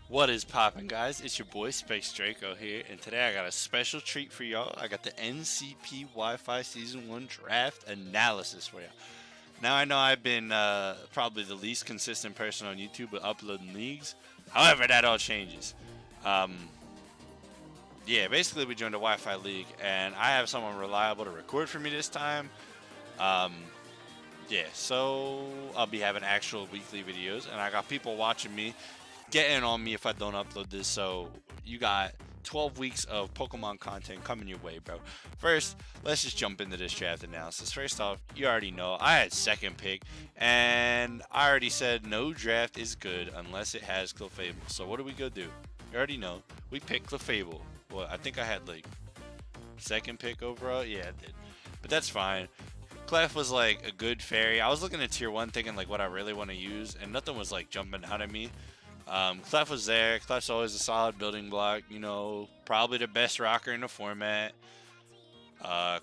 What is poppin', guys? It's your boy Space Draco here, and today I got a special treat for y'all. I got the NCP Wi-Fi Season 1 Draft Analysis for y'all. Now I know I've been probably the least consistent person on YouTube with uploading leagues. However, that all changes. Um, yeah, basically we joined a Wi-Fi league, and I have someone reliable to record for me this time. Um, yeah, so I'll be having actual weekly videos, and I got people watching me getting on me if I don't upload this. So you got 12 weeks of Pokemon content coming your way, bro. First, let's just jump into this draft analysis. First off, you already know I had second pick, and I already said no draft is good unless it has Clefable. So what do we go do? You already know. We picked Clefable. Well, I think I had like second pick overall. Yeah, I did. But that's fine. Clef was like a good fairy. I was looking at tier 1 thinking like what I really want to use, and nothing was like jumping out at me. Clef was there. Clef's always a solid building block. You know, probably the best rocker in the format.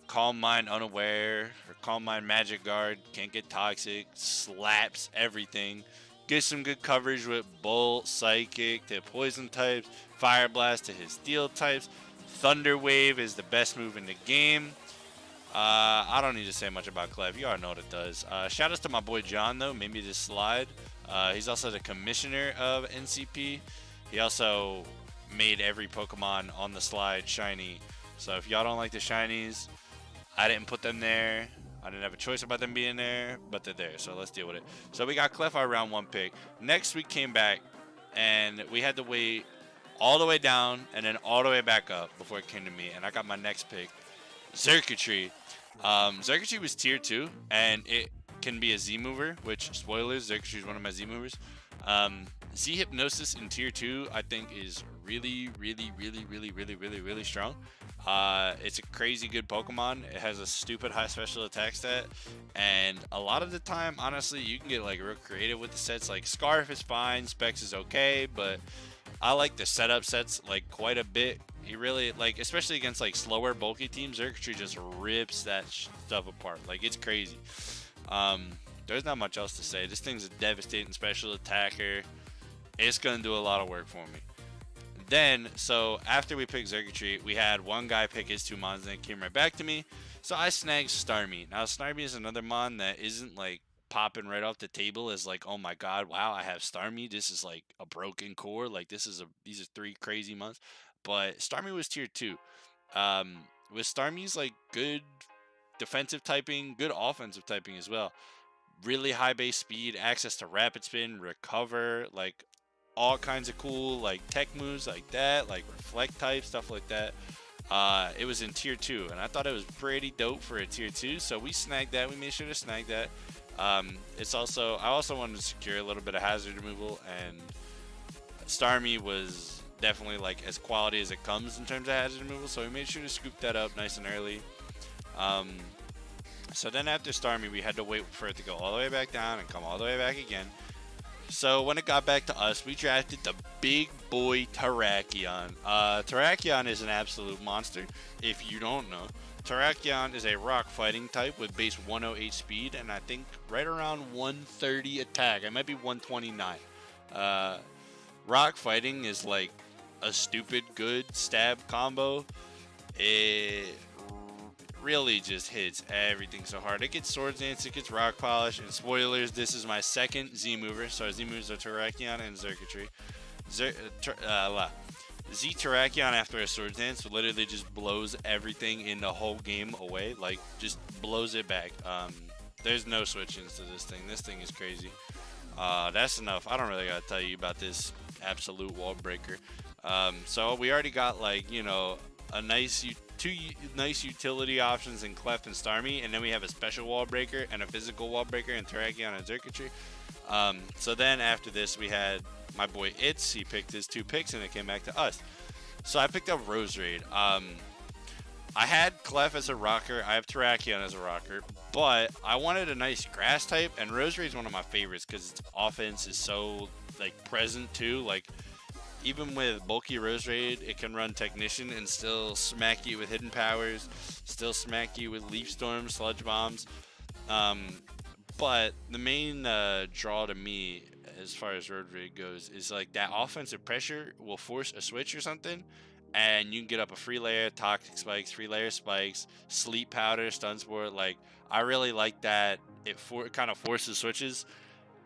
Calm Mind Unaware or Calm Mind Magic Guard. Can't get toxic. Slaps everything. Gets some good coverage with Bolt, Psychic to poison types. Fire Blast to his steel types. Thunder Wave is the best move in the game. I don't need to say much about Clef. You already know what it does. Shout outs to my boy John, though. Made me this slide. He's also the commissioner of NCP. He also made every Pokemon on the slide shiny. So if y'all don't like the shinies, I didn't put them there. I didn't have a choice about them being there, but they're there. So let's deal with it. So we got Clef our round 1 pick. Next we came back, and we had to wait all the way down and then all the way back up before it came to me. And I got my next pick, Xurkitree. Xurkitree was tier 2, and it can be a Z mover, which, spoilers, Xurkitree is one of my Z movers. Z Hypnosis in tier 2, I think, is really strong. It's a crazy good Pokemon. It has a stupid high special attack stat, and a lot of the time, honestly, you can get like real creative with the sets. Like Scarf is fine, Specs is okay, but I like the setup sets like quite a bit. He really like, especially against like slower, bulky teams. Xurkitree just rips that stuff apart. Like it's crazy. There's not much else to say. This thing's a devastating special attacker. It's gonna do a lot of work for me. Then, so after we picked Xurkitree, we had one guy pick his 2 mons, and it came right back to me. So I snagged Starmie. Now Starmie is another mon that isn't like popping right off the table as like, oh my god, wow, I have Starmie. This is like a broken core. Like these are 3 crazy months. But Starmie was tier 2. With Starmie's like good defensive typing, good offensive typing as well. Really high base speed, access to rapid spin, recover, like all kinds of cool like tech moves like that, like reflect type stuff like that. It was in tier 2, and I thought it was pretty dope for a tier 2. So we snagged that. We made sure to snag that. It's also I also wanted to secure a little bit of hazard removal, and Starmie was definitely like as quality as it comes in terms of hazard removal. So we made sure to scoop that up nice and early. Um, so then after Starmie, we had to wait for it to go all the way back down and come all the way back again. So when it got back to us, we drafted the big boy Terrakion. Terrakion is an absolute monster. If you don't know, Terrakion is a rock fighting type with base 108 speed and I think right around 130 attack. It might be 129. Rock fighting is like a stupid good stab combo. It really just hits everything so hard. It gets Swords Dance, it gets Rock Polish, and spoilers, this is my second Z mover. So our Z movers are Terrakion and Xurkitree. Z Terrakion after a Swords Dance literally just blows everything in the whole game away. Like, just blows it back. There's no switch-ins to this thing. This thing is crazy. That's enough. I don't really gotta tell you about this absolute wall breaker. So we already got like, you know, a nice two nice utility options in Clef and Starmie, and then we have a special wall breaker and a physical wall breaker in Terrakion and Xurkitree. So then after this we had my boy Itz. He picked his 2 picks and it came back to us. So I picked up Roserade. I had Clef as a rocker, I have Terrakion as a rocker, but I wanted a nice grass type, and Roserade is one of my favorites because its offense is so like present too. Like even with bulky Roserade, it can run Technician and still smack you with hidden powers, still smack you with Leaf Storm, Sludge Bombs. But the main draw to me as far as road raid goes is like that offensive pressure will force a switch or something, and you can get up a free layer, toxic spikes, free layer spikes, sleep powder, stun sport. Like I really like that it kind of forces switches,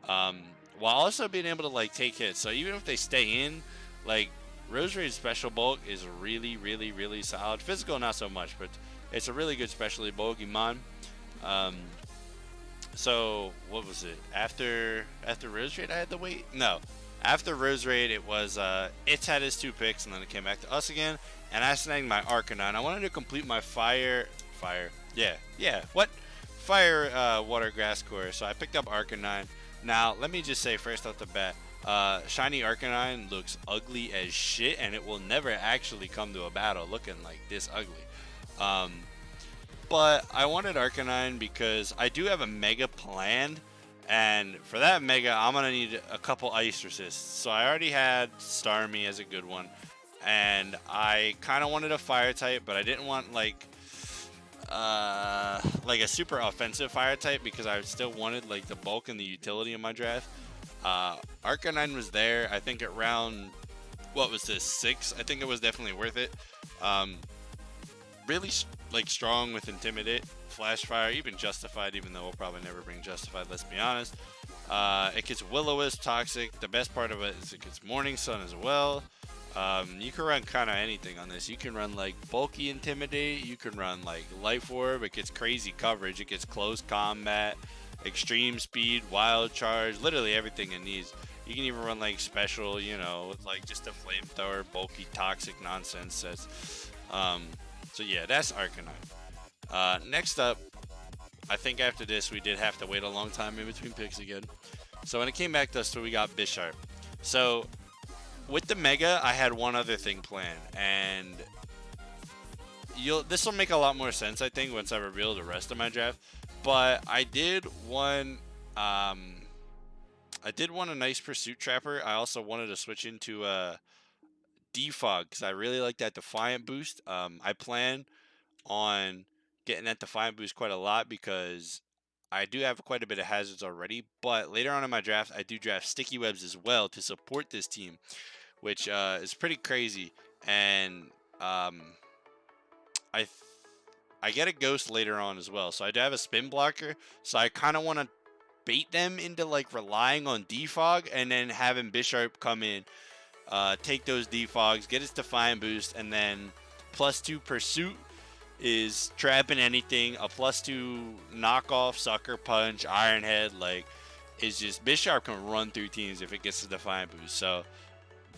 um, while also being able to like take hits. So even if they stay in, like Rose Raid special bulk is really, really, really solid. Physical not so much, but it's a really good specialty bulky mon. Um, so what was it? After Rose Raid I had to wait? No. After Rose Raid it was It's had his 2 picks and then it came back to us again and I snagged my Arcanine. I wanted to complete my fire water grass core. So I picked up Arcanine. Now let me just say first off the bat, shiny Arcanine looks ugly as shit and it will never actually come to a battle looking like this ugly. But I wanted Arcanine because I do have a Mega planned, and for that Mega, I'm going to need a couple Ice Resists. So I already had Starmie as a good one, and I kind of wanted a Fire type, but I didn't want like a super offensive Fire type because I still wanted like the bulk and the utility in my draft. Arcanine was there, I think at round, what was this, 6? I think it was definitely worth it. Really like strong with Intimidate, Flash Fire, even Justified, even though we'll probably never bring Justified, let's be honest. It gets Will-O-Wisp, Toxic. The best part of it is it gets Morning Sun as well. You can run kind of anything on this. You can run like bulky Intimidate, you can run like Life Orb, it gets crazy coverage, it gets close combat, extreme speed, wild charge, literally everything it needs. You can even run like special, you know, with like just a flamethrower, bulky, toxic nonsense. So yeah, that's Arcanine. Next up, I think after this we did have to wait a long time in between picks again. So when it came back to us, we got Bisharp. So with the Mega, I had one other thing planned, and this will make a lot more sense, I think, once I reveal the rest of my draft. But I did want a nice Pursuit Trapper. I also wanted to switch into Defog because I really like that Defiant boost. I plan on getting that Defiant boost quite a lot because I do have quite a bit of hazards already. But later on in my draft, I do draft Sticky Webs as well to support this team, which is pretty crazy. And I get a Ghost later on as well, so I do have a Spin Blocker. So I kind of want to bait them into like relying on Defog and then having Bisharp come in. Take those defogs, get its Defiant boost, and then +2 Pursuit is trapping anything. A +2 knockoff, Sucker Punch, Iron Head, like, is just Bisharp can run through teams if it gets the Defiant boost. So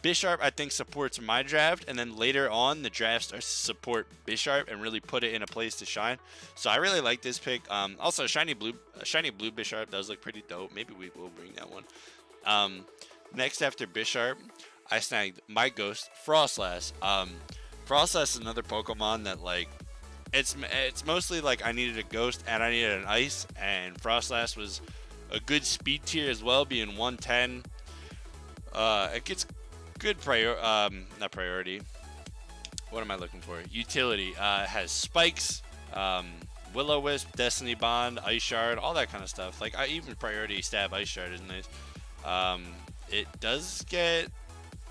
Bisharp, I think, supports my draft, and then later on the draft starts to support Bisharp and really put it in a place to shine. So I really like this pick. Also, shiny blue Bisharp does look pretty dope. Maybe we will bring that one. Next after Bisharp, I snagged my Ghost, Frostlass. Frostlass is another Pokemon that, like, it's mostly like I needed a Ghost and I needed an Ice, and Frostlass was a good speed tier as well, being 110. It gets good not priority. What am I looking for? Utility. It has Spikes, Will-O-Wisp, Destiny Bond, Ice Shard, all that kind of stuff. Like, even priority stab Ice Shard is nice. It does get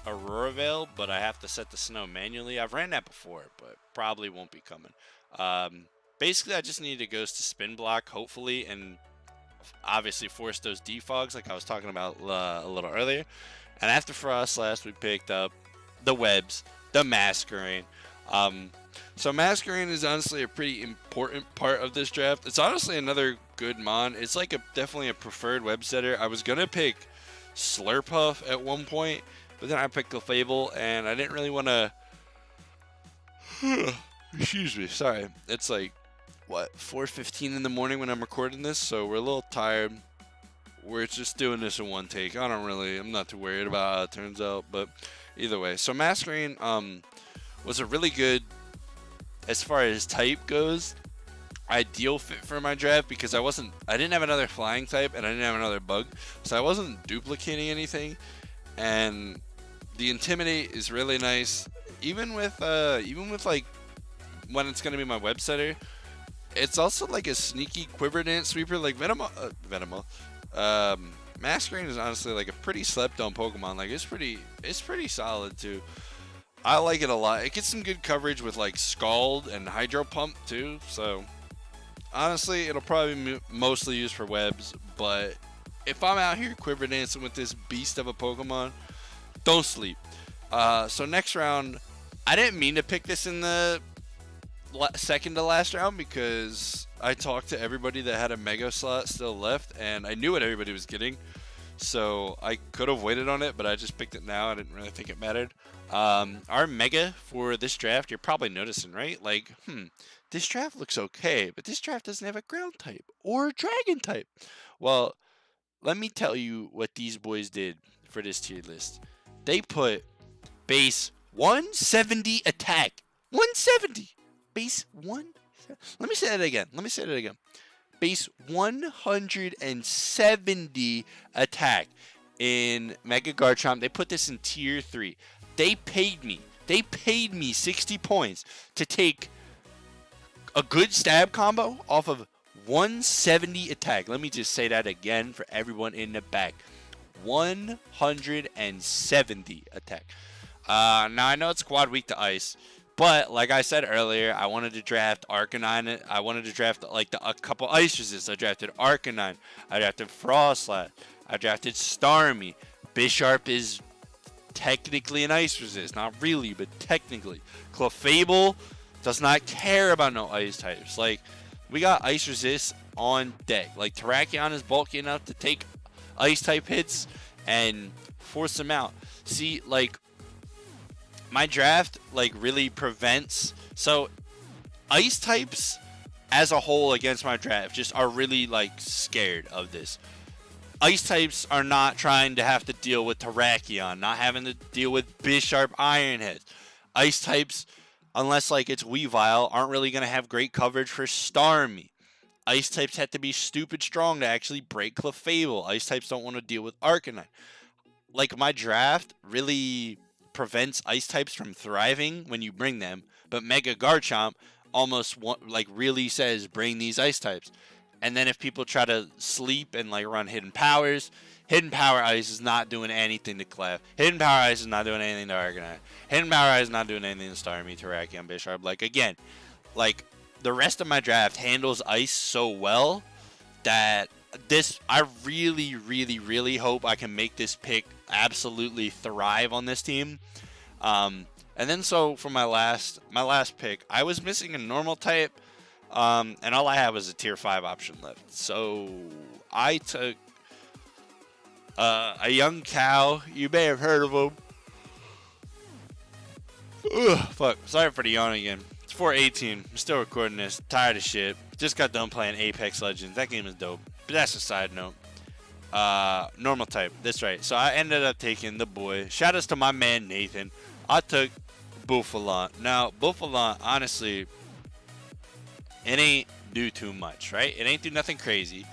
Aurora Veil, but I have to set the snow manually. I've ran that before, but probably won't be coming. Basically, I just need a Ghost to Spin Block, hopefully, and obviously force those defogs like I was talking about a little earlier. And after Frostlass, we picked up the Webs, the Masquerain. So Masquerain is honestly a pretty important part of this draft. It's honestly another good mon. It's like definitely a preferred web setter. I was going to pick Slurpuff at one point, but then I picked the Fable, and I didn't really want to... Excuse me, sorry. It's like, what, 4:15 in the morning when I'm recording this, so we're a little tired. We're just doing this in one take. I'm not too worried about how it turns out, but either way. So Masquerain was a really good, as far as type goes, ideal fit for my draft because I didn't have another flying type and I didn't have another bug, so I wasn't duplicating anything. And the Intimidate is really nice, even with like when it's gonna be my web setter. It's also like a sneaky Quiver Dance sweeper, like Masquerain Masquerain is honestly like a pretty slept on Pokemon. Like it's pretty solid too. I like it a lot. It gets some good coverage with like Scald and Hydro Pump too. So honestly, it'll probably be mostly used for webs. But if I'm out here quiver dancing with this beast of a Pokemon, don't sleep. So next round, I didn't mean to pick this in the second to last round because I talked to everybody that had a Mega slot still left, and I knew what everybody was getting. So I could have waited on it, but I just picked it now. I didn't really think it mattered. Our Mega for this draft, you're probably noticing, right? Like, this draft looks okay, but this draft doesn't have a ground type or a dragon type. Well, let me tell you what these boys did for this tier list. They put base 170 attack. 170. Base 1. Let me say that again. Base 170 attack in Mega Garchomp. They put this in tier 3. They paid me 60 points to take a good stab combo off of 170 attack. Let me just say that again for everyone in the back. 170 attack. Now I know it's squad weak to ice, but like I said earlier, I wanted to draft Arcanine. I wanted to draft like a couple ice resists. I drafted Arcanine. I drafted Frostlass. I drafted Starmie. Bisharp is technically an ice resist, not really, but technically. Clefable does not care about no ice types. Like, we got ice resist on deck. Like, Terrakion is bulky enough to take ice type hits and force them out. See, like, my draft like really prevents, so ice types as a whole against my draft just are really like scared of this. Ice types are not trying to have to deal with Terrakion, not having to deal with Bisharp Iron Heads. Ice types, unless like it's Weavile, aren't really going to have great coverage for Starmie. Ice types have to be stupid strong to actually break Clefable. Ice types don't want to deal with Arcanine. Like, my draft really prevents ice types from thriving when you bring them, but Mega Garchomp almost really says bring these ice types. And then if people try to sleep and like run Hidden Power Ice is not doing anything to Clef. Hidden Power Ice is not doing anything to Arcanine. Hidden Power Ice is not doing anything to Starmie, Terrakion, Bisharp. Like, again, like the rest of my draft handles ice so well that I really, really, really hope I can make this pick absolutely thrive on this team. And then so for my last pick, I was missing a normal type, and all I had was a tier 5 option left. So I took a young cow. You may have heard of him. Ugh, fuck. Sorry for the yawn again. It's 4:18. I'm still recording this. Tired of shit. Just got done playing Apex Legends. That game is dope. But that's a side note. Normal type. That's right. So I ended up taking the boy. Shout outs to my man Nathan. I took Bouffalant. Now, Bouffalant, honestly, it ain't do too much, right? It ain't do nothing crazy.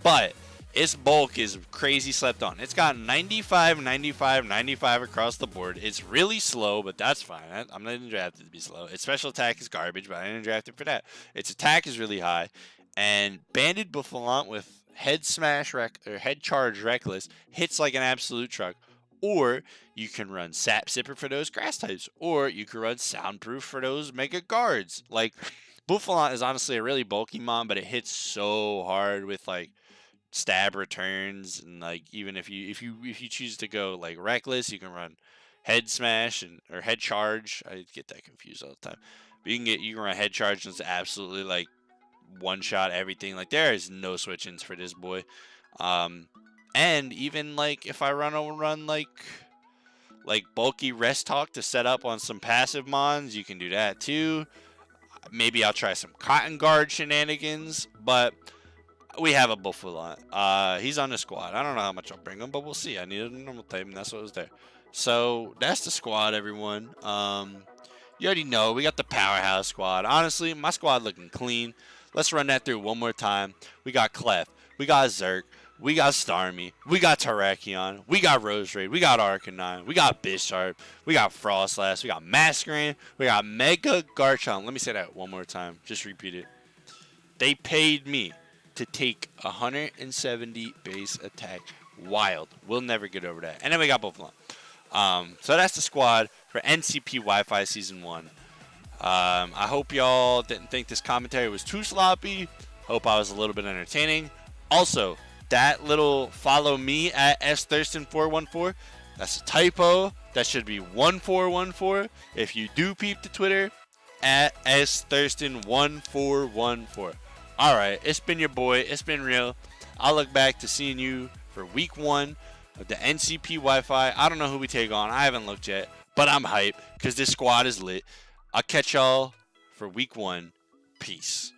But its bulk is crazy slept on. It's got 95, 95, 95 across the board. It's really slow, but that's fine. I'm not even drafted to be slow. Its special attack is garbage, but I didn't draft it for that. Its attack is really high. And Banded Bouffalant with Head Charge Reckless hits like an absolute truck. Or you can run Sap Sipper for those grass types. Or you can run Soundproof for those Mega Guards. Like, Bouffalant is honestly a really bulky mon, but it hits so hard with like stab returns, and like even if you choose to go like reckless, you can run Head Smash or Head Charge. I get that confused all the time. But you can run Head Charge, and it's absolutely like one shot everything. Like, there is no switch ins for this boy. And even like if I run like bulky Rest Talk to set up on some passive mons, you can do that too. Maybe I'll try some Cotton Guard shenanigans, but we have a Bouffalant. He's on the squad. I don't know how much I'll bring him, but we'll see. I needed a normal type, and that's what was there. So that's the squad, everyone. You already know we got the powerhouse squad. Honestly, my squad looking clean. Let's run that through one more time. We got Clef. We got Zerk. We got Starmie. We got Terrakion. We got Roserade. We got Arcanine. We got Bisharp. We got Frostlass. We got Masquerain. We got Mega Garchomp. Let me say that one more time. Just repeat it. They paid me to take 170 base attack wild. We'll never get over that. And then we got both of them. So that's the squad for NCP Wi-Fi Season 1. I hope y'all didn't think this commentary was too sloppy. Hope I was a little bit entertaining. Also, that little follow me at sthurston414, that's a typo. That should be 1414. If you do peep the Twitter, at sthurston1414. All right, it's been your boy. It's been real. I'll look back to seeing you for week 1 of the NCP Wi-Fi. I don't know who we take on. I haven't looked yet, but I'm hyped because this squad is lit. I'll catch y'all for week 1. Peace.